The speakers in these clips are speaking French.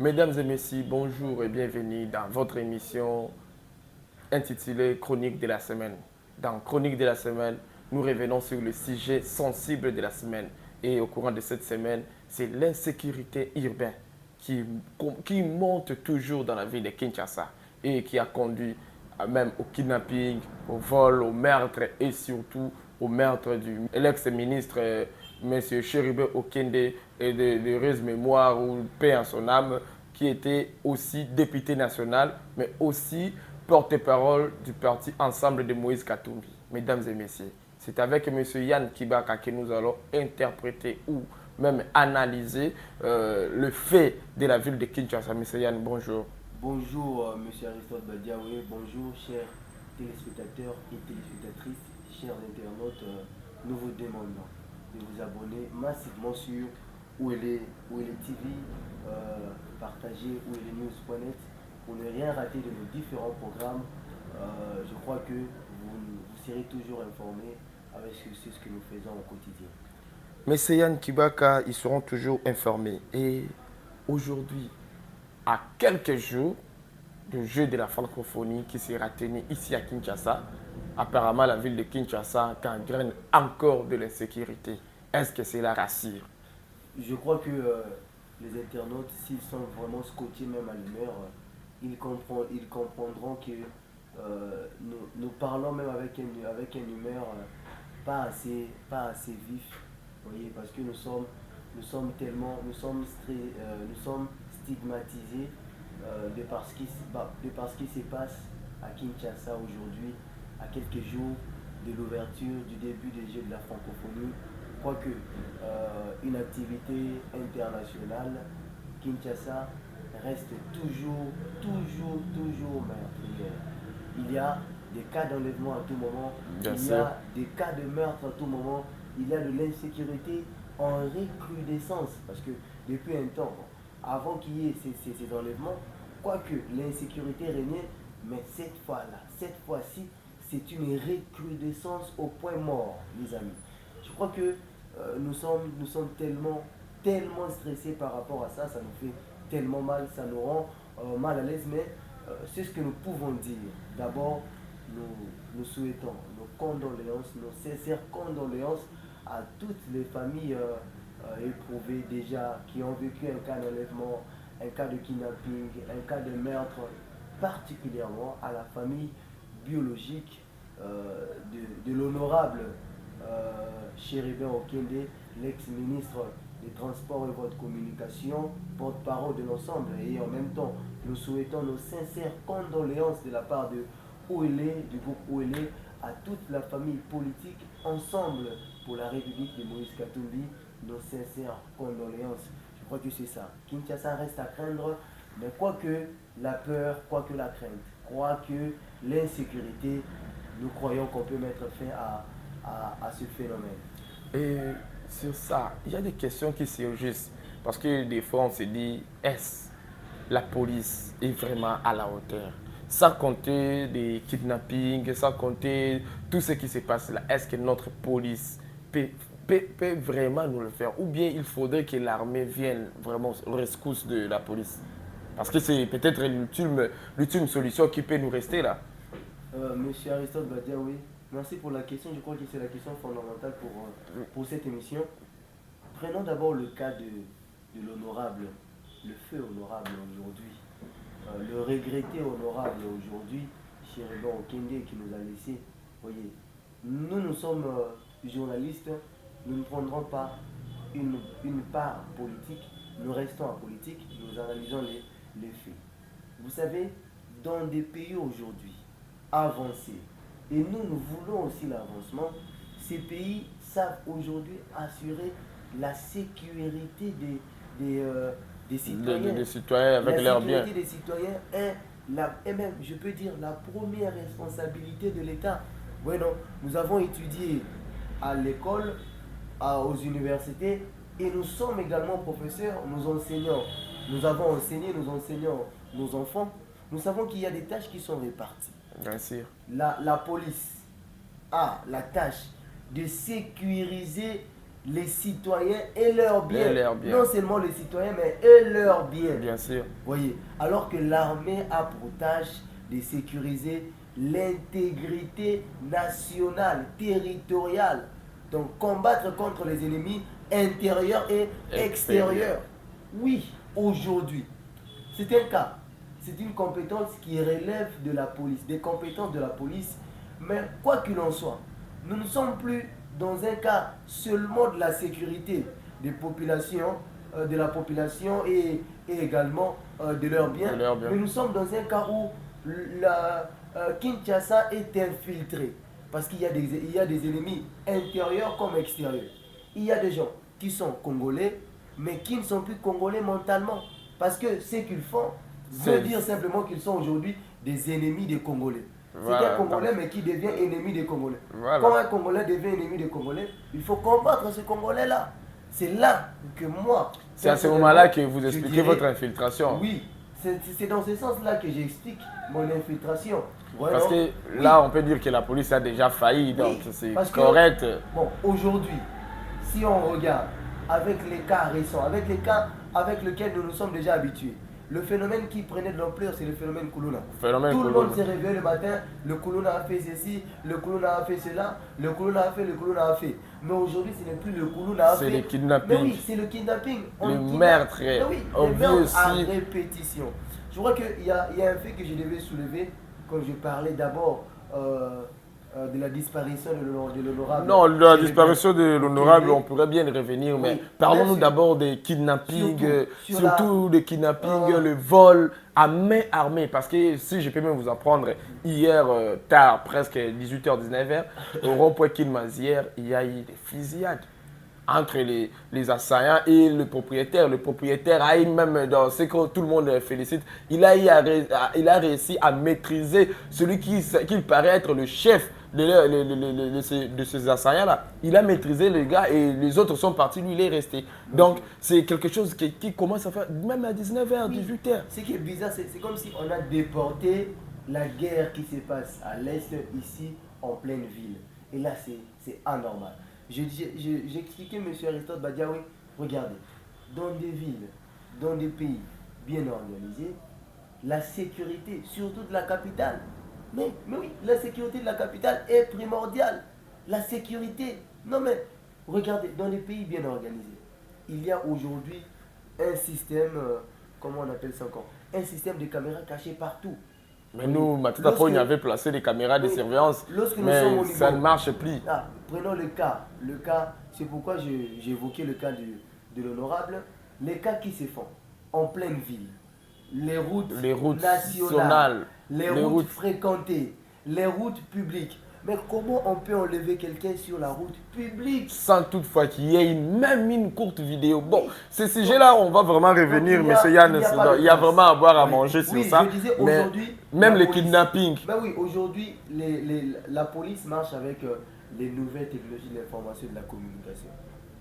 Mesdames et messieurs, bonjour et bienvenue dans votre émission intitulée Chronique de la semaine. Dans Chronique de la semaine, nous revenons sur le sujet sensible de la semaine. Et au courant de cette semaine, c'est l'insécurité urbaine qui, qui monte toujours dans la ville de Kinshasa et qui a conduit même au kidnapping, au vol, au meurtre et surtout au meurtre du l'ex-ministre M. Chéribé Okende et de heureuse mémoire ou paix en son âme, qui était aussi député national, mais aussi porte-parole du parti Ensemble de Moïse Katumbi. Mesdames et messieurs, c'est avec M. Yann Kibaka que nous allons interpréter ou même analyser le fait de la ville de Kinshasa. M. Yann, bonjour. Bonjour, Monsieur Aristote Badiaoué, bonjour, chers téléspectateurs et téléspectatrices, chers internautes. Nous vous demandons de vous abonner massivement sur où est les TV, partager où est les news.net pour ne rien rater de nos différents programmes. Je crois que vous serez toujours informés avec ce que nous faisons au quotidien. M. Yann Kibaka, ils seront toujours informés. Et aujourd'hui, à quelques jours du jeu de la francophonie qui sera tenu ici à Kinshasa, apparemment la ville de Kinshasa gangrène encore de l'insécurité. Est-ce que cela rassure? Je crois que les internautes, s'ils sont vraiment scotchés même à l'humeur, ils comprendront que nous parlons même avec un humeur pas assez vif, voyez, parce que nous sommes tellement, nous sommes stigmatisés de par ce qui se passe à Kinshasa aujourd'hui, à quelques jours de l'ouverture du début des Jeux de la francophonie. Je crois que une activité internationale, Kinshasa reste toujours meurtrière. Il y a des cas d'enlèvement à tout moment, Bien il y sûr. a des cas de meurtre à tout moment, il y a de l'insécurité en recrudescence. Parce que depuis un temps, avant qu'il y ait ces enlèvements, quoique l'insécurité régnait, mais cette fois-là, cette fois-ci, c'est une recrudescence au point mort, les amis. Je crois que nous sommes tellement stressés par rapport à ça, ça nous fait tellement mal, ça nous rend mal à l'aise, mais c'est ce que nous pouvons dire. D'abord, nous souhaitons nos condoléances, nos sincères condoléances à toutes les familles éprouvées déjà, qui ont vécu un cas d'enlèvement, un cas de kidnapping, un cas de meurtre, particulièrement à la famille biologique de l'honorable Chéribin Okende, l'ex-ministre des Transports et Voies de Communication, porte-parole de l'ensemble. Et en même temps, nous souhaitons nos sincères condoléances de la part de OLE, du groupe OLE, à toute la famille politique ensemble pour la République de Moïse Katumbi. Nos sincères condoléances. Je crois que c'est ça. Kinshasa reste à craindre, mais quoique la peur, quoique la crainte, quoique l'insécurité, nous croyons qu'on peut mettre fin à ce phénomène. Et sur ça, il y a des questions qui surgissent. Parce que des fois, on se dit, est-ce la police est vraiment à la hauteur? Sans compter des kidnappings, sans compter tout ce qui se passe là, est-ce que notre police peut vraiment nous le faire? Ou bien il faudrait que l'armée vienne vraiment au rescousse de la police? Parce que c'est peut-être l'ultime solution qui peut nous rester là. Monsieur Aristote va dire oui. Merci pour la question. Je crois que c'est la question fondamentale pour cette émission. Prenons d'abord le cas de l'honorable, le feu honorable aujourd'hui, le regretté honorable aujourd'hui, Chéribin Okende qui nous a laissé. Voyez, nous sommes journalistes, nous ne prendrons pas une part politique, nous restons en politique, nous analysons les faits. Vous savez, dans des pays aujourd'hui avancés, et nous voulons aussi l'avancement, ces pays savent aujourd'hui assurer la sécurité des citoyens. Des citoyens avec La leurs biens. sécurité des citoyens est, et même, je peux dire, la première responsabilité de l'État. Bueno, nous avons étudié à l'école, aux universités, et nous sommes également professeurs, nous enseignons. Nous avons enseigné, nous enseignons nos enfants. Nous savons qu'il y a des tâches qui sont réparties. Bien sûr. La police a la tâche de sécuriser les citoyens et leurs biens. Et leurs biens. Non seulement les citoyens, mais et leurs biens. Bien sûr. Voyez, alors que l'armée a pour tâche de sécuriser l'intégrité nationale, territoriale. Donc combattre contre les ennemis intérieurs et extérieurs. Oui, aujourd'hui, c'est un cas. C'est une compétence qui relève de la police, des compétences de la police. Mais quoi qu'il en soit, nous ne sommes plus dans un cas seulement de la sécurité des populations, de la population et également de leurs biens. Mais nous sommes dans un cas où Kinshasa est infiltré. Parce qu'il y a des ennemis intérieurs comme extérieurs. Il y a des gens qui sont congolais, mais qui ne sont plus congolais mentalement. Parce que ce qu'ils font veut dire simplement qu'ils sont aujourd'hui des ennemis des Congolais. Voilà, c'est un Congolais mais qui devient ennemi des Congolais. Voilà. Quand un Congolais devient ennemi des Congolais, il faut combattre ce Congolais-là. C'est là que moi... C'est à ce moment-là que vous expliquez votre infiltration. Oui, c'est dans ce sens-là que j'explique mon infiltration. Voilà. Parce que là, on peut dire que la police a déjà failli, donc c'est correct. Bon, aujourd'hui, si on regarde avec les cas récents, avec les cas avec lesquels nous nous sommes déjà habitués, le phénomène qui prenait de l'ampleur, c'est le phénomène Koulouna. Tout le monde s'est réveillé le matin, le Koulouna a fait ceci, le Koulouna a fait cela, le Koulouna a fait, le Koulouna a fait. Mais aujourd'hui, ce n'est plus le Koulouna a fait. C'est le kidnapping. Mais oui, c'est le kidnapping. Le meurtre. Oui, le meurtre à répétition. Je crois qu'il y a un fait que je devais soulever quand je parlais d'abord de la disparition de l'honorable. Non, la disparition de l'honorable, on pourrait bien y revenir, mais oui, parlons-nous d'abord des kidnappings, surtout des kidnappings, le vol à main armée. Parce que si je peux même vous apprendre, hier tard, presque 18h, 19h, au rond-point Kilmazière, il y a eu des fusillades entre les assaillants et le propriétaire. Le propriétaire a eu même, dans ce que tout le monde félicite, il a réussi à maîtriser celui qui paraît être le chef de ces assaillants-là. Il a maîtrisé le gars et les autres sont partis, lui il est resté. Donc c'est quelque chose qui commence à faire, même à 19h, oui. 18h. Ce qui est bizarre, c'est comme si on a déporté la guerre qui se passe à l'est, ici, en pleine ville. Et là, c'est anormal. J'expliquais, M. Aristote Badiaoui, regardez, dans des villes, dans des pays bien organisés, la sécurité, surtout de la capitale, mais oui, la sécurité de la capitale est primordiale. La sécurité, non mais, regardez, dans les pays bien organisés, il y a aujourd'hui un système, comment on appelle ça encore, un système de caméras cachées partout. Mais nous, Matata Point avait placé des caméras de surveillance, mais ça ne marche plus. Ah, prenons le cas, c'est pourquoi j'évoquais le cas de l'honorable, les cas qui se font en pleine ville, les routes nationales, les routes fréquentées, les routes publiques. Mais comment on peut enlever quelqu'un sur la route publique? Sans toutefois qu'il y ait même une courte vidéo. Bon, ce sujet-là, on va vraiment revenir, M. Yann. Il y a vraiment à boire à manger sur ça. Je disais aujourd'hui, même les kidnappings. Ben oui, aujourd'hui, la police marche avec les nouvelles technologies de l'information et de la communication.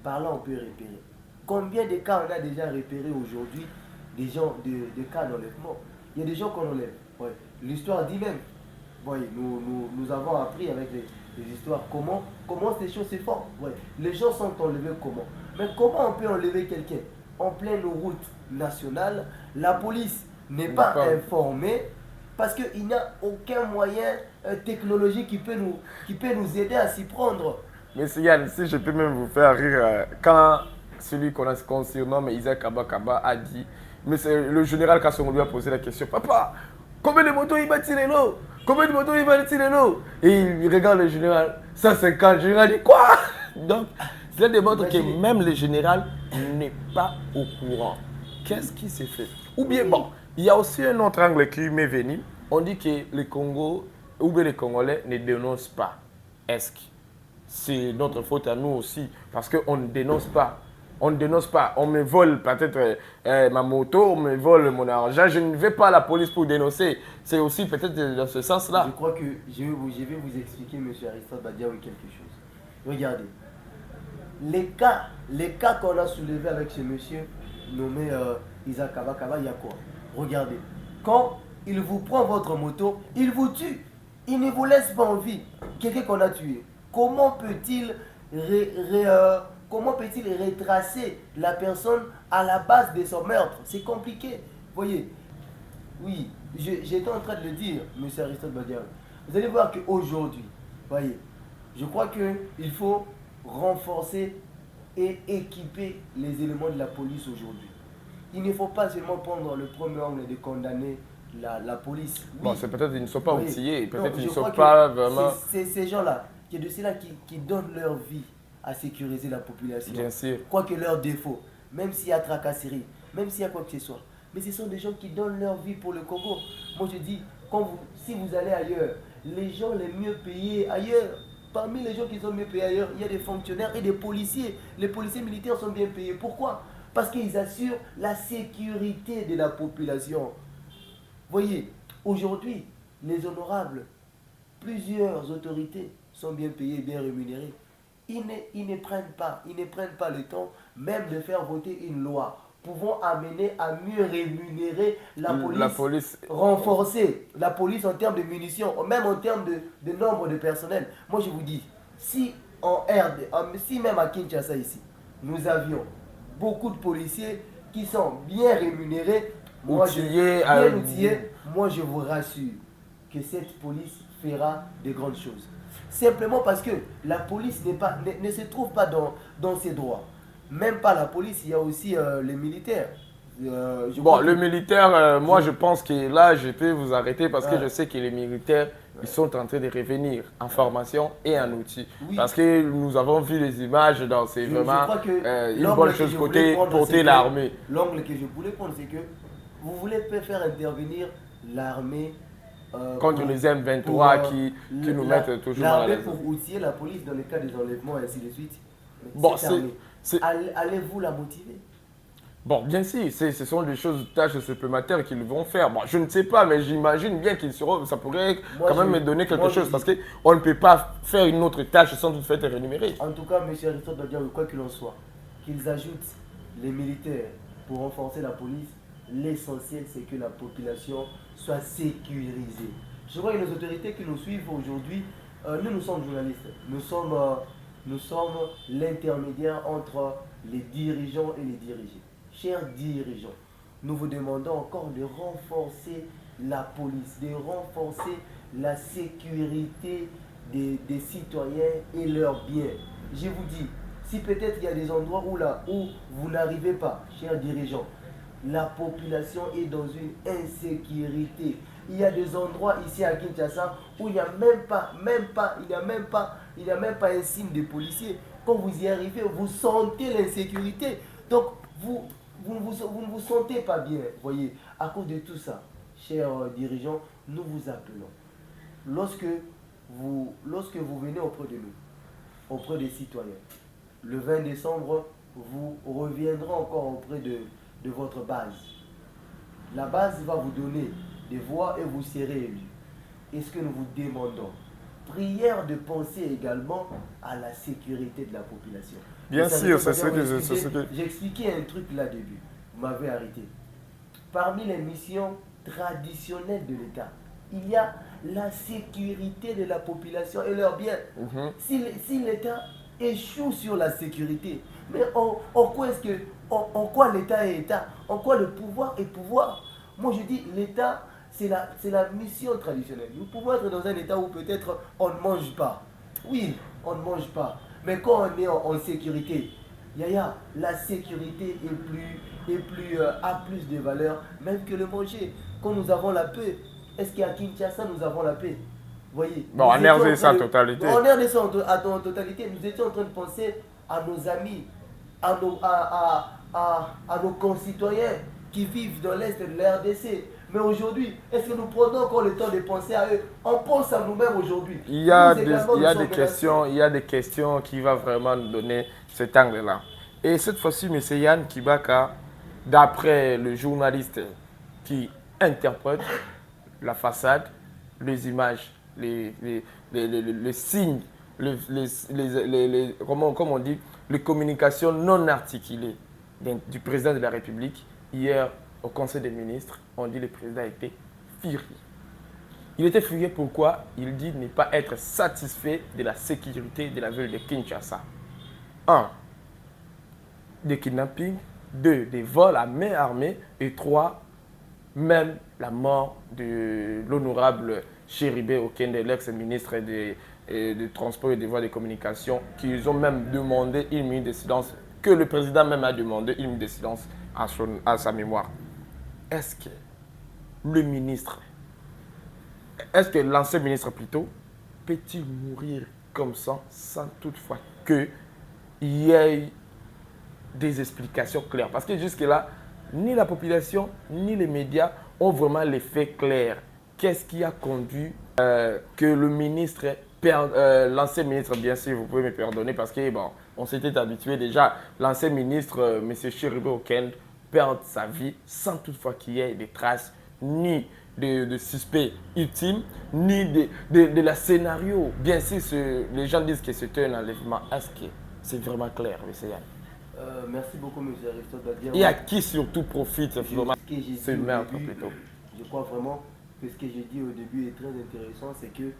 Par là, on peut repérer. Combien de cas on a déjà repéré aujourd'hui, des gens, de cas d'enlèvement? Il y a des gens qu'on enlève. Ouais. L'histoire dit même. Voyez, nous avons appris avec les histoires comment ces choses se font. Ouais. Les gens sont enlevés comment? Mais comment on peut enlever quelqu'un en pleine route nationale? La police n'est pas informée parce qu'il n'y a aucun moyen technologique qui peut nous aider à s'y prendre. Mais Yann, si je peux même vous faire rire, quand celui qu'on surnomme Isaac Kaba a dit, mais c'est le général Kasson lui a posé la question, papa, combien de motos il va tirer l'eau? Combien de motos il va tirer l'eau? Et il regarde le général, 150, le général dit quoi? Donc, cela démontre que même le général n'est pas au courant. Qu'est-ce qui s'est fait? Ou bien, bon, il y a aussi un autre angle qui m'est venu. On dit que le Congo, ou bien les Congolais ne dénoncent pas. Est-ce que c'est notre faute à nous aussi? Parce qu'on ne dénonce pas. On ne dénonce pas. On me vole peut-être ma moto, on me vole mon argent. Je ne vais pas à la police pour dénoncer. C'est aussi peut-être dans ce sens-là. Je crois que je vais vous expliquer, M. Aristote Badiaoui, quelque chose. Regardez. Les cas qu'on a soulevés avec ce monsieur nommé Isaac Kaba, il y a quoi? Regardez. Quand il vous prend votre moto, il vous tue. Il ne vous laisse pas en vie. Quelqu'un qu'on a tué. Comment peut-il comment peut-il retracer la personne à la base de son meurtre? C'est compliqué. Voyez, oui, j'étais en train de le dire, M. Aristote Badian. Vous allez voir qu'aujourd'hui, voyez, je crois qu'il faut renforcer et équiper les éléments de la police aujourd'hui. Il ne faut pas seulement prendre le premier angle de condamner la police. Oui. Bon, c'est peut-être qu'ils ne sont pas Oui. outillés, peut-être Non, qu'ils je ne sont crois pas que vraiment... c'est ces gens-là, qui est de ceux-là qui donnent leur vie à sécuriser la population. Bien sûr. Quoi que leur défaut, même s'il y a tracasserie, même s'il y a quoi que ce soit. Mais ce sont des gens qui donnent leur vie pour le Congo. Moi je dis, si vous allez ailleurs, les gens les mieux payés ailleurs, parmi les gens qui sont mieux payés ailleurs, il y a des fonctionnaires et des policiers. Les policiers militaires sont bien payés. Pourquoi? Parce qu'ils assurent la sécurité de la population. Voyez, aujourd'hui, les honorables, plusieurs autorités sont bien payées, bien rémunérées. Ils ne prennent pas le temps même de faire voter une loi pouvant amener à mieux rémunérer la police, renforcer la police en termes de munitions, même en termes de nombre de personnel. Moi je vous dis, si même à Kinshasa ici, nous avions beaucoup de policiers qui sont bien rémunérés, moi je vous rassure que cette police fera de grandes choses. Simplement parce que la police ne se trouve pas dans ses droits. Même pas la police, il y a aussi les militaires. Le militaire, moi je pense que là je peux vous arrêter parce que je sais que les militaires ils sont en train de revenir en formation et en outils. Oui. Parce que nous avons vu les images dans ces vraiment une bonne chose côté porter l'armée. L'angle que je voulais prendre, c'est que vous voulez faire intervenir l'armée contre les M23 qui nous mettent toujours mal à l'aise. Pour outiller la police dans le cas des enlèvements et ainsi de suite. Bon, allez-vous la motiver? Bon, bien sûr, ce sont des tâches supplémentaires qu'ils vont faire. Bon, je ne sais pas, mais j'imagine bien qu'ils seront. Ça pourrait quand même me donner quelque chose parce qu'on ne peut pas faire une autre tâche sans tout faire rémunérer. En tout cas, M. Aristote doit dire quoi qu'il en soit, qu'ils ajoutent les militaires pour renforcer la police. L'essentiel, c'est que la population soit sécurisée. Je vois que les autorités qui nous suivent aujourd'hui, nous sommes journalistes. Nous sommes l'intermédiaire entre les dirigeants et les dirigés. Chers dirigeants, nous vous demandons encore de renforcer la police, de renforcer la sécurité des citoyens et leurs biens. Je vous dis, si peut-être il y a des endroits où vous n'arrivez pas, chers dirigeants, la population est dans une insécurité. Il y a des endroits ici à Kinshasa où il n'y a même pas un signe de policier. Quand vous y arrivez, vous sentez l'insécurité. Donc, vous ne vous sentez pas bien. Voyez, à cause de tout ça, chers dirigeants, nous vous appelons. Lorsque vous venez auprès de nous, auprès des citoyens, le 20 décembre, vous reviendrez encore auprès de votre base. La base va vous donner des voix et vous serez élus. Et ce que nous vous demandons, prière de penser également à la sécurité de la population. Bien sûr, c'est ce que j'ai expliqué un truc là début. Vous m'avez arrêté. Parmi les missions traditionnelles de l'État, il y a la sécurité de la population et leurs biens. Si l'État échoue sur la sécurité, mais en quoi l'État est État? En quoi le pouvoir est pouvoir? Moi je dis l'État, c'est la mission traditionnelle. Nous pouvons être dans un État où peut-être on ne mange pas. Oui, on ne mange pas. Mais quand on est en sécurité, la sécurité a plus de valeur même que le manger. Quand nous avons la paix, est-ce qu'à Kinshasa nous avons la paix? Voyez. Bon, en RDC en totalité. En RDC en totalité, nous étions en train de penser à nos amis, à nos concitoyens qui vivent dans l'Est de l'RDC. Mais aujourd'hui, est-ce que nous prenons encore le temps de penser à eux? On pense à nous-mêmes aujourd'hui. Il y a des questions qui vont vraiment nous donner cet angle-là. Et cette fois-ci, M. Yann Kibaka, d'après le journaliste qui interprète la façade, les images, les signes, comment on dit, les communications non articulées du président de la République, hier au Conseil des ministres, on dit que le président était furieux. Il était furieux pourquoi? Il dit ne pas être satisfait de la sécurité de la ville de Kinshasa. 1. des kidnappings, 2, des vols à main armée et 3, même la mort de l'honorable Chéribé Okende, l'ex-ministre des Transports et des Voies de Communication, qu'ils ont même demandé une minute de silence, que le président même a demandé une minute de silence à sa mémoire. Est-ce que le ministre, est-ce que l'ancien ministre plutôt, peut-il mourir comme ça sans toutefois qu'il y ait des explications claires? Parce que jusque-là, ni la population, ni les médias ont vraiment les faits clairs. Qu'est-ce qui a conduit que le ministre, l'ancien ministre, bien sûr, vous pouvez me pardonner, parce que bon, on s'était habitué déjà, l'ancien ministre, M. Chéribé Okende, perde sa vie sans toutefois qu'il y ait des traces ni de suspects ultimes, ni de la scénario. Bien sûr, les gens disent que c'était un enlèvement. Est-ce que c'est vraiment clair, M. Yann? Merci beaucoup, M. Aristote. Et à qui surtout profite ce meurtre début, plutôt? Je crois vraiment que ce que j'ai dit au début est très intéressant, c'est que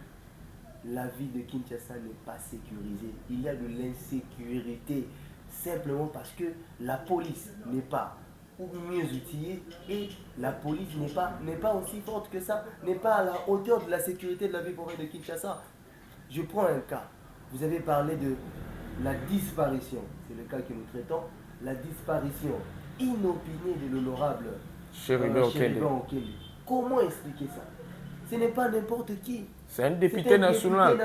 la ville de Kinshasa n'est pas sécurisée. Il y a de l'insécurité simplement parce que la police n'est pas mieux outillée et la police n'est pas aussi forte que ça, n'est pas à la hauteur de la sécurité de la ville de Kinshasa. Je prends un cas. Vous avez parlé de la disparition, c'est le cas que nous traitons, la disparition inopinée de l'honorable Chéribé Okende. Comment expliquer ça? Ce n'est pas n'importe qui. C'est un député national,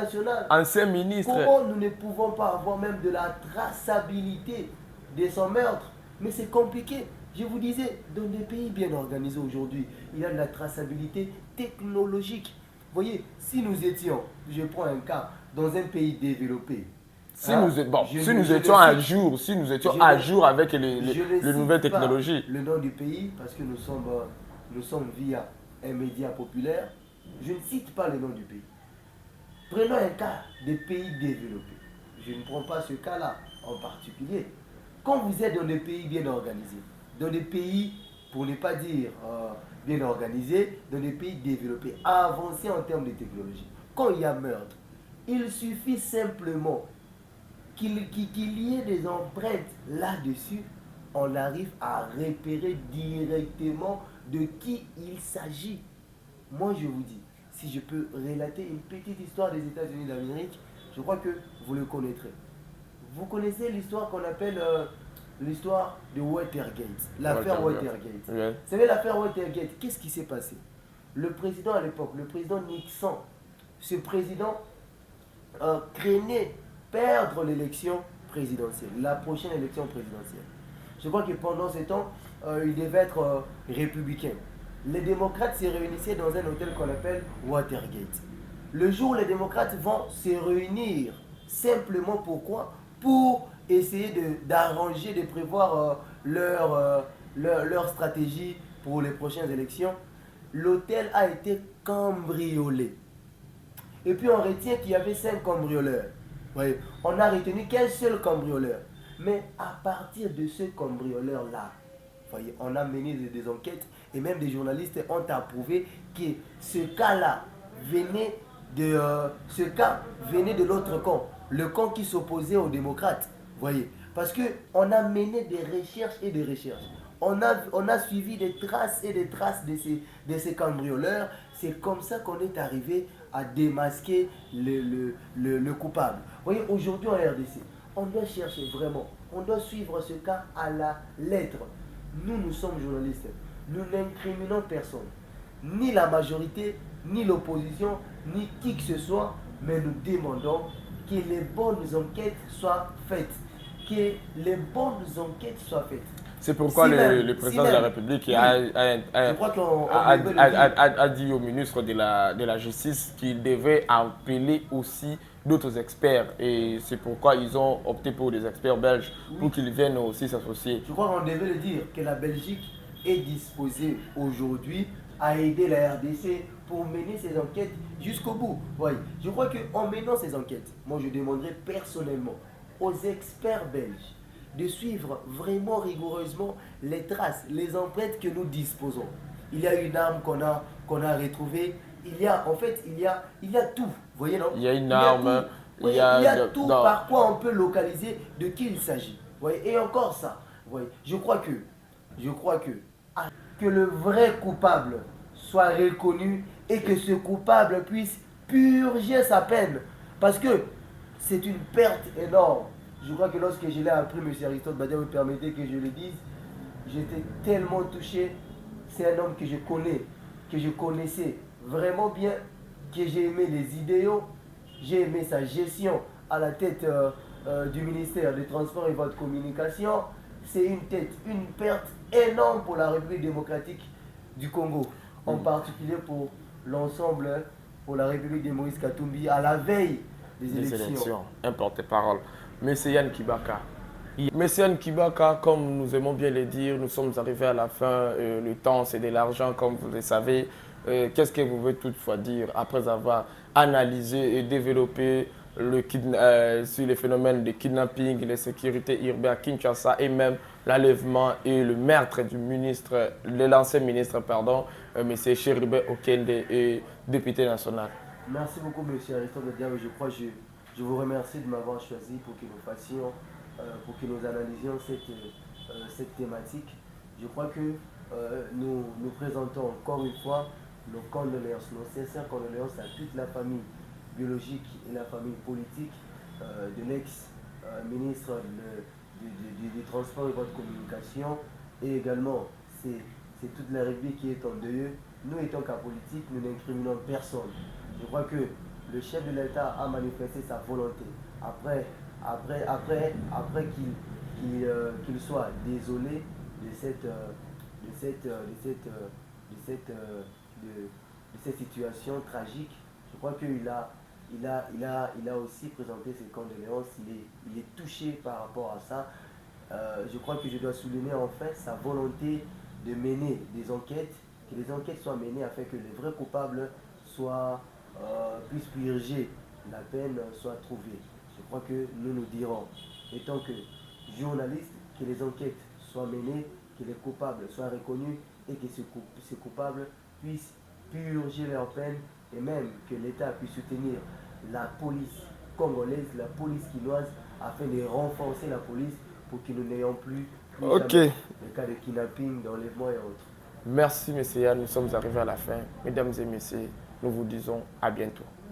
ancien ministre. Comment nous ne pouvons pas avoir même de la traçabilité de son meurtre? Mais c'est compliqué. Je vous disais, dans des pays bien organisés aujourd'hui, il y a de la traçabilité technologique. Vous voyez, si nous étions, je prends un cas, dans un pays développé, si nous étions à jour avec les nouvelles technologies. Le nom du pays, parce que nous sommes via un média populaire, je ne cite pas le nom du pays. Prenons un cas des pays développés. Je ne prends pas ce cas-là en particulier. Quand vous êtes dans des pays bien organisés, dans des pays, pour ne pas dire bien organisés, dans des pays développés, avancés en termes de technologie, quand il y a meurtre, il suffit simplement qu'il y ait des empreintes là-dessus, on arrive à repérer directement de qui il s'agit. Moi, je vous dis, si je peux relater une petite histoire des États-Unis d'Amérique, je crois que vous le connaîtrez. Vous connaissez l'histoire qu'on appelle l'histoire de Watergate, l'affaire Watergate. Oui. Vous savez, l'affaire Watergate, qu'est-ce qui s'est passé? Le président à l'époque, le président Nixon, ce président craignait perdre l'élection présidentielle, la prochaine élection présidentielle. Je crois que pendant ce temps, il devait être républicain. Les démocrates se réunissaient dans un hôtel qu'on appelle Watergate. Le jour où les démocrates vont se réunir, simplement pourquoi? Pour essayer d'arranger, de prévoir leur stratégie pour les prochaines élections, l'hôtel a été cambriolé. Et puis on retient qu'il y avait 5 cambrioleurs. Oui, on a retenu qu'un seul cambrioleur. Mais à partir de ce cambrioleur-là, voyez, on a mené des enquêtes et même des journalistes ont approuvé que ce cas-là venait de l'autre camp, le camp qui s'opposait aux démocrates. Voyez, parce qu'on a mené des recherches et des recherches. On a suivi des traces et des traces de ces cambrioleurs. C'est comme ça qu'on est arrivé à démasquer le coupable. Vous voyez, aujourd'hui en RDC, on doit chercher vraiment, on doit suivre ce cas à la lettre. Nous sommes journalistes. Nous n'incriminons personne. Ni la majorité, ni l'opposition, ni qui que ce soit, mais nous demandons que les bonnes enquêtes soient faites. Que les bonnes enquêtes soient faites. C'est pourquoi le président de la République a dit au ministre de la Justice qu'il devait appeler aussi d'autres experts. Et c'est pourquoi ils ont opté pour des experts belges pour qu'ils viennent aussi s'associer. Je crois qu'on devait le dire, que la Belgique est disposée aujourd'hui à aider la RDC pour mener ces enquêtes jusqu'au bout. Voyez, je crois qu'en menant ces enquêtes, moi je demanderai personnellement aux experts belges de suivre vraiment rigoureusement les traces, les empreintes que nous disposons. Il y a une arme qu'on a retrouvée. Il y a tout. Vous voyez, non? Il y a une arme. Il y a tout par quoi on peut localiser de qui il s'agit. Et encore ça, Oui, je crois que le vrai coupable soit reconnu et que ce coupable puisse purger sa peine. Parce que c'est une perte énorme. Je crois que lorsque je l'ai appris, M. Aristote Badia, me permettez que je le dise, j'étais tellement touché. C'est un homme que je connais, que je connaissais vraiment bien, que j'ai aimé les idéaux, j'ai aimé sa gestion à la tête du ministère des Transports et Voies de Communication. C'est une perte énorme pour la République démocratique du Congo, en particulier pour l'ensemble, pour la République de Moïse Katumbi, à la veille des élections. Un porte-parole. Monsieur Yann Kibaka. Monsieur Yann Kibaka, comme nous aimons bien le dire, nous sommes arrivés à la fin. Le temps, c'est de l'argent, comme vous le savez. Qu'est-ce que vous voulez toutefois dire après avoir analysé et développé sur les phénomènes de kidnapping, de sécurité urbaine à Kinshasa et même l'enlèvement et le meurtre du ministre, de l'ancien ministre, pardon, M. Chéribé Okende, et député national? Merci beaucoup, monsieur Aristote Diaw. Je vous remercie de m'avoir choisi pour que nous fassions, pour que nous analysions cette thématique. Je crois que nous présentons encore une fois nos condoléances, nos sincères condoléances à toute la famille biologique et la famille politique de l'ex-ministre du Transport et Voies de Communication. Et également, c'est toute la République qui est en deuil. Nous, étant qu'à politique, nous n'incriminons personne. Je crois que le chef de l'État a manifesté sa volonté. Après qu'il soit désolé de cette situation tragique, je crois qu'il a aussi présenté ses condoléances. Il est touché par rapport à ça. Je crois que je dois souligner en fait sa volonté de mener des enquêtes, que les enquêtes soient menées afin que les vrais coupables puissent purger la peine, soient trouvés. Je crois que nous dirons, étant que journalistes, que les enquêtes soient menées, que les coupables soient reconnus et que ces coupables puissent purger leur peine et même que l'État puisse soutenir la police congolaise, la police quinoise, afin de renforcer la police pour que nous n'ayons plus Ok. le cas de kidnapping, d'enlèvement et autres. Merci, monsieur Yann. Nous sommes arrivés à la fin. Mesdames et messieurs, nous vous disons à bientôt.